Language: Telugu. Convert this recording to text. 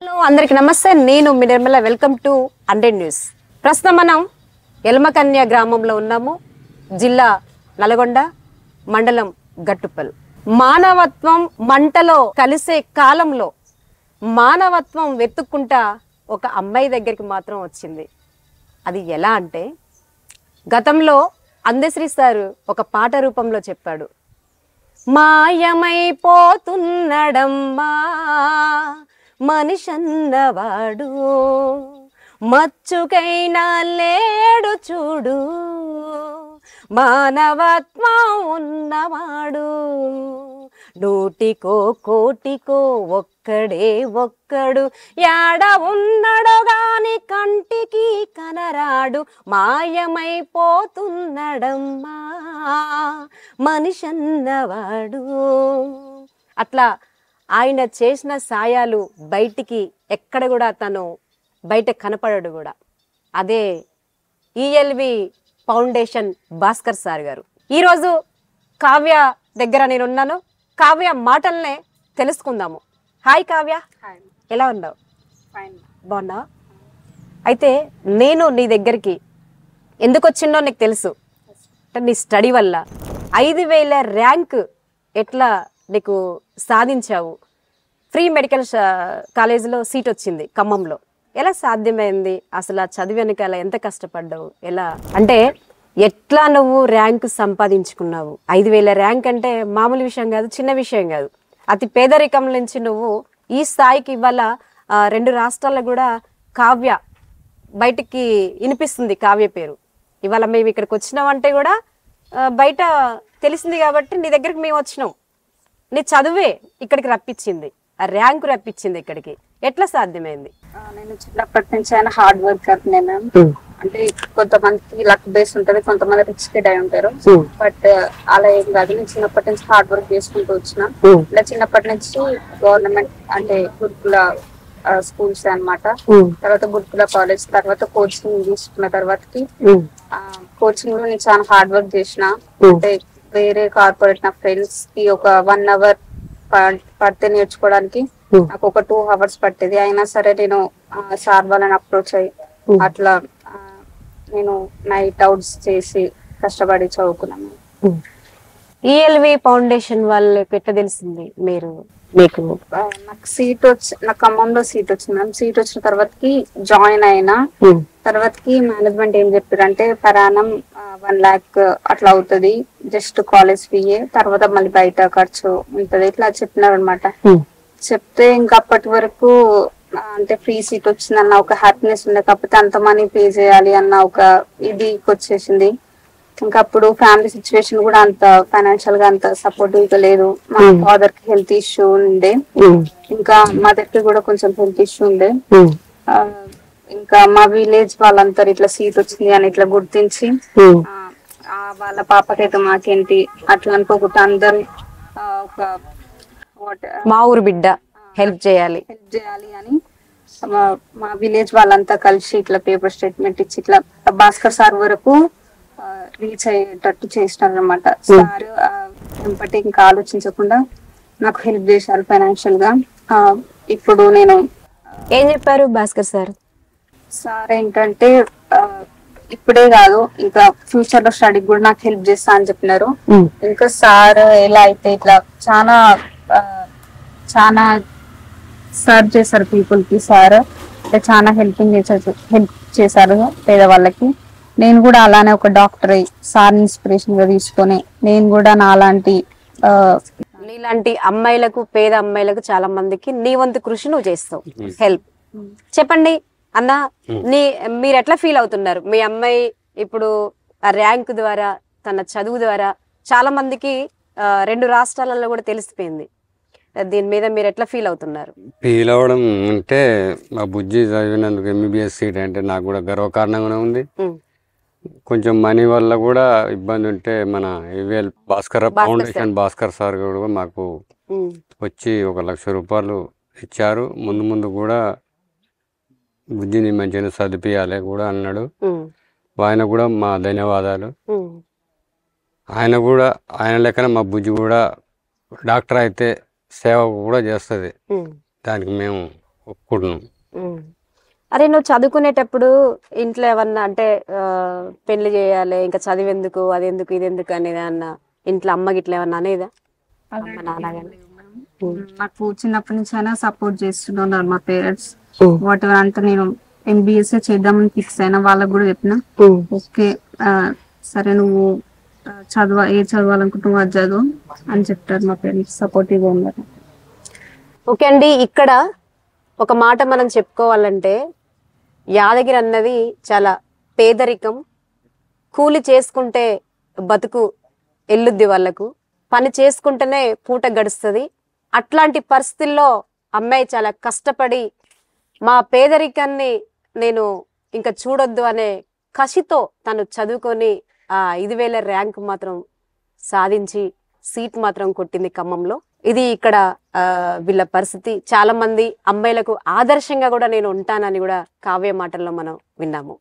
హలో అందరికి నమస్తే. నేను మీ నిర్మల. Welcome to 100 news. ప్రస్తుతం మనం ఎల్మకన్య గ్రామంలో ఉన్నాము. జిల్లా నల్గొండ, మండలం గట్టుపల్. మానవత్వం మంటలో కలిసే కాలంలో మానవత్వం వెతుక్కుంటా ఒక అమ్మాయి దగ్గరికి మాత్రం వచ్చింది. అది ఎలా అంటే, గతంలో అందశ్రీ సారు ఒక పాట రూపంలో చెప్పాడు. మాయమైపోతున్నడమ్మా మనిషన్నవాడు, మచ్చుకైనా లేడు చూడు, మానవత్వం ఉన్నవాడు. నూటికో కోటికో ఒక్కడే ఒక్కడు, యాడ ఉన్నడో గాని కంటికి కనరాడు. మాయమైపోతున్నడమ్మా మనిషన్నవాడు. అట్లా ఆయన చేసిన సాయాలు బయటికి ఎక్కడ కూడా తను బయట కనపడడు కూడా. అదే ఈఎల్వి ఫౌండేషన్ భాస్కర్ సార్ గారు. ఈరోజు కావ్య దగ్గర నేను ఉన్నాను. కావ్య మాటల్నే తెలుసుకుందాము. హాయ్ కావ్య, ఎలా ఉన్నావు? బాగున్నావా? అయితే నేను నీ దగ్గరికి ఎందుకు వచ్చిందో నీకు తెలుసు. నీ స్టడీ వల్ల 5000 ర్యాంక్ ఎట్లా నీకు సాధించావు? ఫ్రీ మెడికల్ కాలేజీలో సీట్ వచ్చింది ఖమ్మంలో. ఎలా సాధ్యమైంది? అసలు ఆ చదివి వెనకాల ఎంత కష్టపడ్డావు? ఎలా అంటే ఎట్లా నువ్వు ర్యాంక్ సంపాదించుకున్నావు? 5000 ర్యాంక్ అంటే మామూలు విషయం కాదు, చిన్న విషయం కాదు. అతి పేదరికం నుంచి నువ్వు ఈ స్థాయికి ఇవాళ 2 రాష్ట్రాల్లో కూడా కావ్య బయటికి వినిపిస్తుంది. కావ్య పేరు ఇవాళ మేము ఇక్కడికి వచ్చినామంటే కూడా బయట తెలిసింది కాబట్టి నీ దగ్గరికి మేము వచ్చినాం. నీ చదువే ఇక్కడికి రప్పించింది, ఆ ర్యాంకు రప్పించింది ఇక్కడికి. ఎట్లా సాధ్యమైంది? నేను చిన్నప్పటి నుంచి అయినా హార్డ్ వర్కర్. నేను అంటే కొంతమందికి లక్ బేస్ ఉంటది, కొంతమంది రిచ్ కిడ్ అయి ఉంటారు. బట్ అలా ఏం కాదు. నేను చిన్నప్పటి నుంచి హార్డ్ వర్క్ చేసుకుంటూ వచ్చిన. ఇలా చిన్నప్పటి నుంచి గవర్నమెంట్ అంటే గురుకుల స్కూల్స్ అన్నమాట. తర్వాత గురుకుల కాలేజ్, తర్వాత కోచింగ్ తీసుకున్న తర్వాతకి కోచింగ్ లో నేను చాలా హార్డ్ వర్క్ చేసిన. అంటే వేరే కార్పొరేట్ నా ఫ్రెండ్స్ కి ఒక 1 అవర్ పడితే నేర్చుకోవడానికి నాకు ఒక 2 అవర్స్ పట్టేది. అయినా సరే నేను సార్ వాళ్ళని అప్రోచ్ అయ్యి అట్లా నేను నైట్ అవుట్స్ చేసి కష్టపడి చదువుకున్నాను. ఈఎల్వి ఫౌండేషన్ వాళ్ళకి ఎట్లా తెలిసింది మీరు? మీకు నాకు సీట్ నాకు ఖమ్మంలో సీట్ వచ్చింది మేడం. సీట్ వచ్చిన తర్వాతకి జాయిన్ అయినా. తర్వాతకి మేనేజ్మెంట్ ఏం చెప్పారంటే పర్ యానం 1 lakh అట్లా అవుతుంది, జస్ట్ కాలేజ్ ఫీయే, తర్వాత మళ్ళీ బయట ఖర్చు ఉంటది, ఇట్లా చెప్పినారు అనమాట. చెప్తే ఇంకా అప్పటి వరకు అంటే ఫ్రీ సీట్ వచ్చిందన్న ఒక హ్యాపీనెస్ ఉండే, కాకపోతే అంత మనీ పే చేయాలి అన్న ఒక ఇది వచ్చేసింది. ఇంకా అప్పుడు ఫ్యామిలీ సిచ్యువేషన్ కూడా అంత ఫైనాన్షియల్ గా అంత సపోర్టివ్ గా లేదు. మా ఫాదర్ కి హెల్త్ ఇష్యూ ఉండే, ఇంకా మదర్ కి కూడా కొంచెం హెల్త్ ఇష్యూ ఉండే. ఇంకా మా విలేజ్ వాళ్ళంతా ఇట్లా సీట్ వచ్చింది అని ఇట్లా గుర్తించి వాళ్ళ పాపకైతే మాకేంటి అట్లా అనుకోకుండా అందరు ఒక మా ఊరు బిడ్డ హెల్ప్ చేయాలి అని మా విలేజ్ వాళ్ళంతా కలిసి ఇట్లా పేపర్ స్టేట్మెంట్ ఇచ్చి ఇట్లా భాస్కర్ సార్ వరకు రీచ్ అయ్యేటట్టు చేసినారు అనమాట. సార్ వెంపటి ఇంకా ఆలోచించకుండా నాకు హెల్ప్ చేశారు ఫైనాన్షియల్ గా. ఇప్పుడు నేను ఏం చెప్పారు భాస్కర్ సార్? సార్ ఏంటంటే ఇప్పుడే కాదు ఇంకా ఫ్యూచర్ లో స్టడీ కూడా నాకు హెల్ప్ చేస్తా అని చెప్పినారు. ఇంకా సార్ ఎలా అయితే ఇట్లా చాలా చాలా సర్వ్ చేశారు పీపుల్ కి. సార్ అంటే చాలా హెల్ప్ చేశారు పేదవాళ్ళకి. నేను కూడా అలానే ఒక డాక్టర్ అయ్యి సార్ ఇన్స్పిరేషన్ గా తీసుకొని నేను కూడా నీలాంటి అమ్మాయిలకు, పేద అమ్మాయిలకు చాలా మందికి నీ వంతు కృషి నువ్వు చేస్తావు, హెల్ప్. చెప్పండి అన్న, మీరు ఎట్లా ఫీల్ అవుతున్నారు? మీ అమ్మాయి ఇప్పుడు ఆ ర్యాంక్ ద్వారా, తన చదువు ద్వారా చాలా మందికి 2 రాష్ట్రాలలో కూడా తెలిసిపోయింది. దీని మీద మీరు ఎట్లా ఫీల్ అవుతున్నారు? ఫీల్ అవ్వడం అంటే మా బుజ్జి చదివినందుకు MBBS సీట్ అంటే నాకు కూడా గర్వకారణంగానే ఉంది. కొంచెం మనీ వల్ల కూడా ఇబ్బంది ఉంటే మన ఈవీఎల్ ఫౌండేషన్ భాస్కర్ సార్ కూడా మాకు వచ్చి 1 లక్ష రూపాయలు ఇచ్చారు. ముందు ముందు కూడా బుజ్జిని మంచిగా చదివియాలి కూడా అన్నాడు. ఆయన కూడా మా ధన్యవాదాలు. ఆయన లెక్కన మా బుజ్జి కూడా డాక్టర్ అయితే సేవ కూడా చేస్తుంది. దానికి మేము ఒప్పుకుంటున్నాం. ఉమ్. అరే నువ్వు చదువుకునేటప్పుడు ఇంట్లో ఏమన్నా అంటే పెళ్లి చేయాలి ఇంకా చదివేందుకు అది ఎందుకు ఇది ఎందుకు అనేది అన్న ఇంట్లో అమ్మ గిట్ల ఏమన్నా అనేదా అమ్మ నాన్న గాని? నాకు చిన్నప్పటి నుంచి అయినా సపోర్ట్ చేస్తున్నారు మా పేరెంట్స్. వాట్ ఎవర్ అంటే నేను ఎంబీఎస్ చేద్దామని ఫిక్స్ అయినా, వాళ్ళకి కూడా చెప్పిన ఓకే సరే నువ్వు చదవాలనుకుంటున్నావు అది చదువు అని చెప్తారు మా పేరెంట్స్, సపోర్టివ్ గా ఉన్నారు. ఓకే అండి, ఇక్కడ ఒక మాట మనం చెప్పుకోవాలంటే యాదగిరి అన్నది చాలా పేదరికం, కూలి చేసుకుంటే బతుకు ఎల్లుద్ది వాళ్ళకు, పని చేసుకుంటేనే పూట గడుస్తుంది. అట్లాంటి పరిస్థితుల్లో అమ్మాయి చాలా కష్టపడి మా పేదరికాన్ని నేను ఇంకా చూడొద్దు అనే కసితో తను చదువుకొని ఆ 5,000 ర్యాంక్ మాత్రం సాధించి సీట్ మాత్రం కొట్టింది ఖమ్మంలో. ఇది ఇక్కడ వీళ్ళ పరిస్థితి. చాలా మంది అమ్మాయిలకు ఆదర్శంగా కూడా నేను ఉంటానని కూడా కావ్య మాటల్లో మనం విన్నాము.